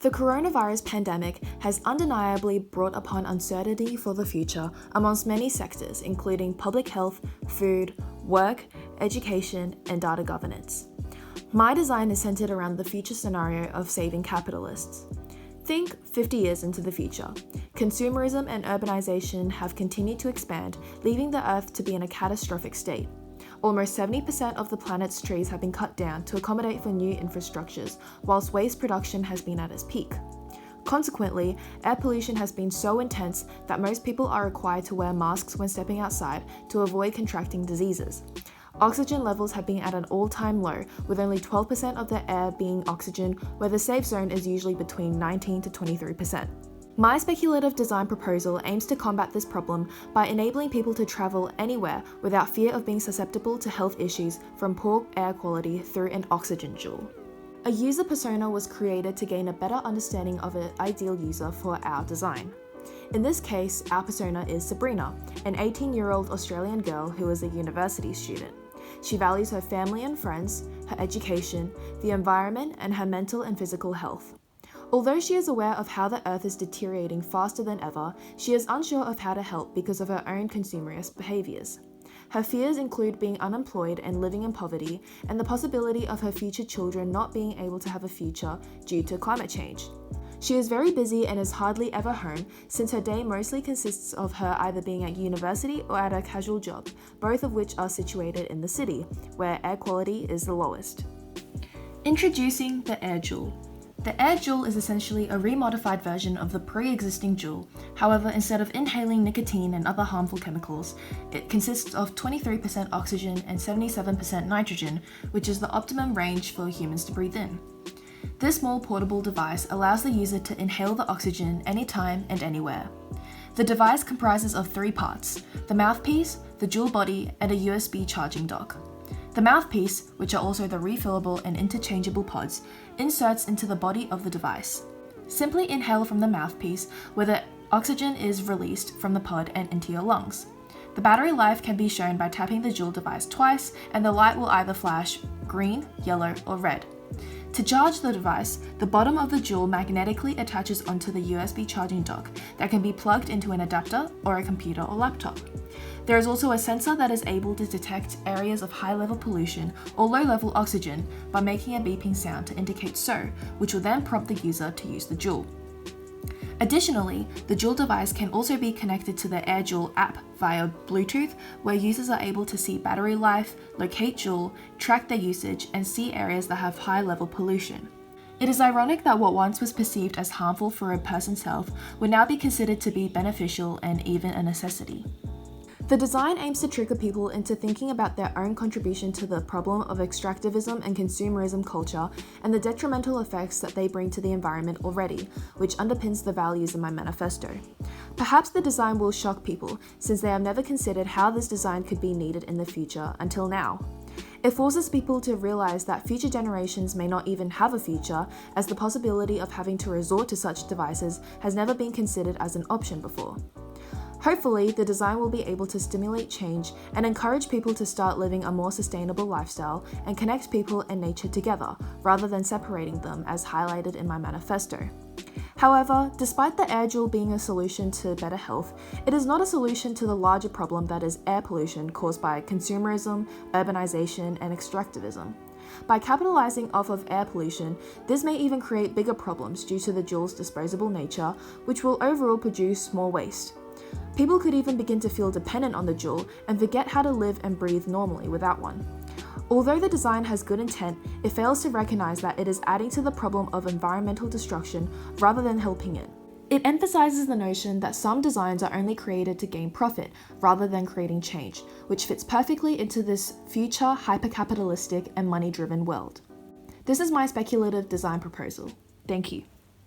The coronavirus pandemic has undeniably brought upon uncertainty for the future amongst many sectors, including public health, food, work, education, and data governance. My design is centered around the future scenario of saving capitalists. Think 50 years into the future. Consumerism and urbanization have continued to expand, leaving the Earth to be in a catastrophic state. Almost 70% of the planet's trees have been cut down to accommodate for new infrastructures, whilst waste production has been at its peak. Consequently, air pollution has been so intense that most people are required to wear masks when stepping outside to avoid contracting diseases. Oxygen levels have been at an all-time low, with only 12% of the air being oxygen, where the safe zone is usually between 19 to 23%. My speculative design proposal aims to combat this problem by enabling people to travel anywhere without fear of being susceptible to health issues from poor air quality through an oxygen jewel. A user persona was created to gain a better understanding of an ideal user for our design. In this case, our persona is Sabrina, an 18-year-old Australian girl who is a university student. She values her family and friends, her education, the environment, and her mental and physical health. Although she is aware of how the Earth is deteriorating faster than ever, she is unsure of how to help because of her own consumerist behaviours. Her fears include being unemployed and living in poverty, and the possibility of her future children not being able to have a future due to climate change. She is very busy and is hardly ever home, since her day mostly consists of her either being at university or at a casual job, both of which are situated in the city, where air quality is the lowest. Introducing the Air Jewel. The Air Jewel is essentially a remodified version of the pre-existing jewel. However, instead of inhaling nicotine and other harmful chemicals, it consists of 23% oxygen and 77% nitrogen, which is the optimum range for humans to breathe in. This small portable device allows the user to inhale the oxygen anytime and anywhere. The device comprises of 3 parts: the mouthpiece, the jewel body, and a USB charging dock. The mouthpiece, which are also the refillable and interchangeable pods, inserts into the body of the device. Simply inhale from the mouthpiece, where the oxygen is released from the pod and into your lungs. The battery life can be shown by tapping the jewel device twice, and the light will either flash green, yellow, or red. To charge the device, the bottom of the jewel magnetically attaches onto the USB charging dock that can be plugged into an adapter or a computer or laptop. There is also a sensor that is able to detect areas of high-level pollution or low-level oxygen by making a beeping sound to indicate so, which will then prompt the user to use the jewel. Additionally, the Jewel device can also be connected to the Air Jewel app via Bluetooth, where users are able to see battery life, locate Jewel, track their usage, and see areas that have high-level pollution. It is ironic that what once was perceived as harmful for a person's health would now be considered to be beneficial and even a necessity. The design aims to trigger people into thinking about their own contribution to the problem of extractivism and consumerism culture and the detrimental effects that they bring to the environment already, which underpins the values in my manifesto. Perhaps the design will shock people, since they have never considered how this design could be needed in the future until now. It forces people to realize that future generations may not even have a future, as the possibility of having to resort to such devices has never been considered as an option before. Hopefully, the design will be able to stimulate change and encourage people to start living a more sustainable lifestyle and connect people and nature together, rather than separating them as highlighted in my manifesto. However, despite the Air Jewel being a solution to better health, it is not a solution to the larger problem that is air pollution caused by consumerism, urbanization, and extractivism. By capitalizing off of air pollution, this may even create bigger problems due to the jewel's disposable nature, which will overall produce more waste. People could even begin to feel dependent on the jewel and forget how to live and breathe normally without one. Although the design has good intent, it fails to recognize that it is adding to the problem of environmental destruction rather than helping it. It emphasizes the notion that some designs are only created to gain profit rather than creating change, which fits perfectly into this future hyper-capitalistic and money-driven world. This is my speculative design proposal. Thank you.